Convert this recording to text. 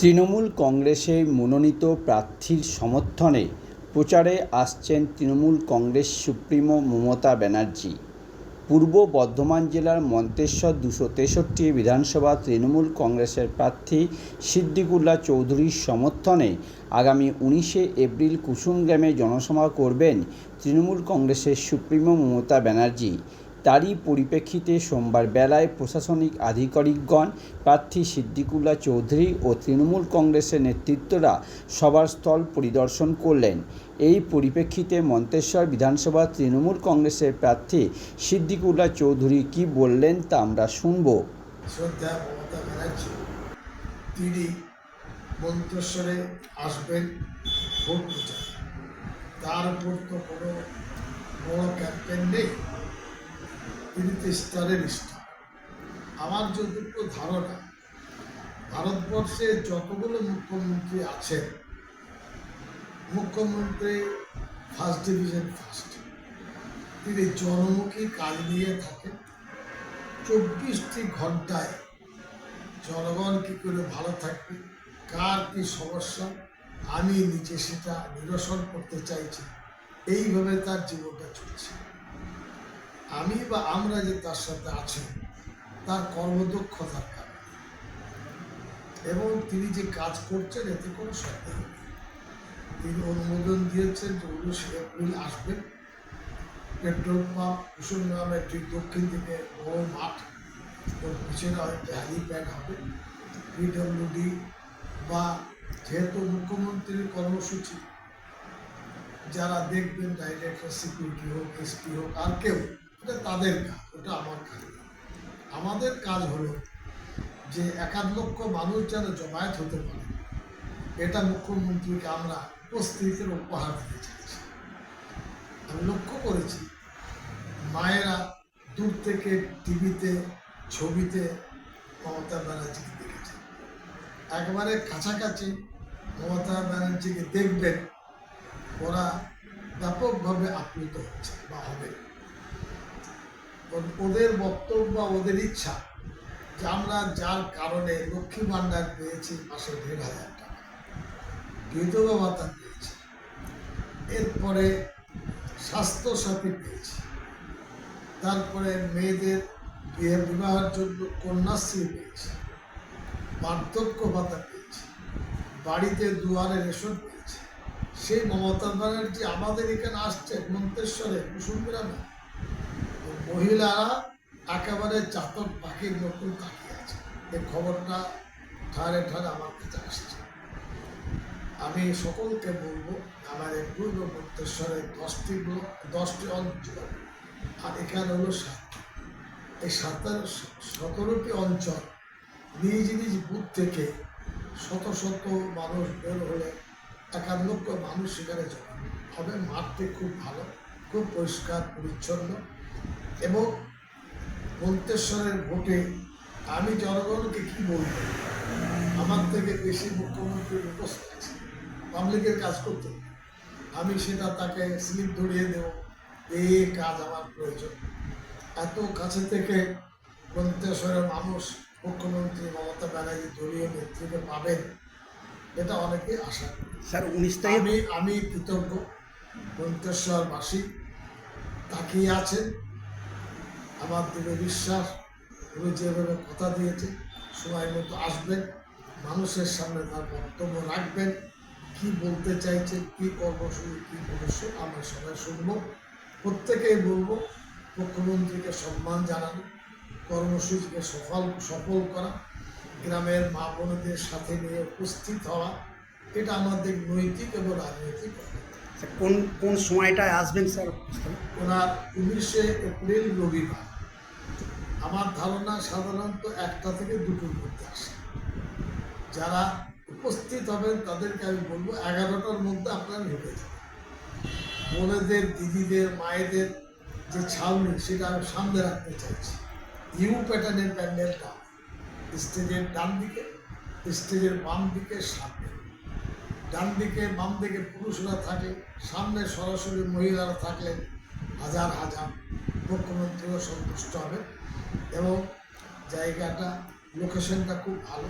তৃণমূল কংগ্রেসের মনোনীত প্রার্থীর সমর্থনে প্রচারে আসছেন তৃণমূল কংগ্রেস সুপ্রিমো মমতা ব্যানার্জি। পূর্ব বর্ধমান জেলার মন্তেশ্বর ২৬৩ বিধানসভা তৃণমূল কংগ্রেসের প্রার্থী সিদ্দিকুল্লাহ চৌধুরীর সমর্থনে আগামী ১৯শে এপ্রিল কুসুমগ্রামে জনসভা করবেন তৃণমূল কংগ্রেসের সুপ্রিমো মমতা ব্যানার্জি। তারই পরিপ্রেক্ষিতে সোমবার বেলায় প্রশাসনিক আধিকারিকগণ প্রার্থী সিদ্দিকুল্লাহ চৌধুরী ও তৃণমূল কংগ্রেসের নেতৃত্বরা সভার স্থল পরিদর্শন করলেন। এই পরিপ্রেক্ষিতে মন্তেশ্বর বিধানসভা তৃণমূল কংগ্রেসের প্রার্থী সিদ্দিকুল্লাহ চৌধুরী কি বললেন তা আমরা শুনব। শ্রদ্ধা মমতা ব্যানার্জি তিনি মন্তেশ্বরে আসবেন ভোট প্রচার, তার উপর তো কোনো বড় ক্যাম্পেইন নেই, তিনি তো স্টারের স্টার। আমার যতটুকু ধারণা, ভারতবর্ষে যতগুলো মুখ্যমন্ত্রী আছেন, মুখ্যমন্ত্রী ফার্স্ট ডিভিশন ফার্স্ট, তিনি জনমুখী কাজ নিয়ে থাকেন। ২৪টি ঘন্টায় জনগণ কী করে ভালো থাকবে, কার কী সমস্যা, আমি নিজে সেটা নিরসন করতে চাইছি, এইভাবে তার জীবনটা চলছে। আমি বা আমরা যে তার সাথে আছি তার কর্মদক্ষতার কারণে, এবং তিনি যে কাজ করছেন এতে কোনো সন্দেহ নেই। তিনি অনুমোদন দিয়েছেন যে ১৯শে এপ্রিল আসবেন। পেট্রোল পাম্প কুসুমগ্রামের ঠিক দক্ষিণ দিকে বড় মাঠ, ওর পিছনে হয়তো হ্যালিপ্যাড হবে। পিডব্লিউডি বা যেহেতু মুখ্যমন্ত্রীর কর্মসূচি, যারা দেখবেন ডাইরেক্টর সিকিউরিটি হোক, এসপি হোক, আর কেউ, এটা তাদের কাজ, ওটা আমার কাজ না। আমাদের কাজ হলো যে ১ লক্ষ মানুষ যেন জমায়েত হতে পারে, এটা মুখ্যমন্ত্রীকে আমরা উপস্থিতির উপহার দিতে চাইছি। আমি লক্ষ্য করেছি মায়েরা দূর থেকে টিভিতে, ছবিতে মমতা ব্যানার্জিকে দেখেছেন, একবারে কাছাকাছি মমতা ব্যানার্জিকে দেখবেন, ওরা ব্যাপকভাবে আপ্লুত হচ্ছে বা হবে। ওদের বক্তব্য বা ওদের ইচ্ছা যে আমরা যার কারণে লক্ষ্মী ভাণ্ডার পেয়েছি মাসে ১,৫০০ টাকা, বিধবা ভাতা পেয়েছি, এরপরে স্বাস্থ্যসাথী পেয়েছি, তারপরে মেয়েদের বিবাহের জন্য কন্যাশ্রী পেয়েছি, বার্ধক্য ভাতা পেয়েছি, বাড়িতে দুয়ারে রেশন পেয়েছি। সেই মমতা ব্যানার্জি আমাদের এখানে আসছে মন্তেশ্বরে কুসুমগ্রামে, মহিলারা একেবারে চাতক পাখির মতন তাকিয়ে আছে। এই খবরটা ঠারে ঠারে আমার কাছে আসছে। আমি সকলকে বলবো, আমাদের পূর্ব মন্তেশ্বরে 10টি অঞ্চল, আর এখানে হলো 7টি। এই 17টি অঞ্চল নিজ নিজ বুথ থেকে শত শত মানুষ বের হলে ১ লক্ষ মানুষ সেখানে জমা হবে। মাঠটি খুব ভালো, খুব পরিষ্কার পরিচ্ছন্ন, এবং মন্তেশ্বরের ভোটে আমি জনগণকে কি বলবো, আমার থেকে বেশি মুখ্যমন্ত্রীর উপস্থিত আছে, পাবলিকের কাজ করতে। আমি সেটা তাকে স্লিপ ধরিয়ে দেব, এই কাজ আমার প্রয়োজন। এত কাছে থেকে মন্তেশ্বরের মানুষ মুখ্যমন্ত্রী মমতা ব্যানার্জি দলীয় নেতৃত্বে পাবেন, এটা অনেকে আশা করি। স্যার ১৯ তারিখ আমি কৃতজ্ঞ। মন্তেশ্বরবাসী তাকিয়ে আছেন, আমার দৃঢ় বিশ্বাস উনি যেভাবে কথা দিয়েছে সময় মতো আসবেন, মানুষের সামনে তার বক্তব্য রাখবেন, কি বলতে চাইছে, কি কর্মসূচি, কি ভবিষ্যৎ আমরা সবাই শুনব। প্রত্যেকেই বলবো মুখ্যমন্ত্রীকে সম্মান জানানো, কর্মসূচিকে সফল করা, গ্রামের মা বোনদের সাথে নিয়ে উপস্থিত হওয়া, এটা আমাদের নৈতিক এবং রাজনৈতিক। কোন সময়টায় আসবেন স্যার? ওনার ১৯শে এপ্রিল রবিবার। আমার ধারণা সাধারণত ১টা থেকে ২টোর মধ্যে আসে। যারা উপস্থিত হবেন তাদেরকে আমি বলবো ১১টার মধ্যে আপনারা ঢুকে যাবেন। বোনেদের, দিদিদের, মায়েদের যে ছাউনি, সেটা আমি সামনে রাখতে চাইছি। ইউ প্যাটার্নের প্যান্ডেলটা স্টেজের ডান দিকে, স্টেজের বাম দিকে, সামনে। ডান দিকে বাম দিকে পুরুষরা থাকে, সামনে সরাসরি মহিলারা থাকলে হাজার হাজার মুখ্যমন্ত্রীও সন্তুষ্ট হবে। এবং জায়গাটা, লোকেশনটা খুব ভালো।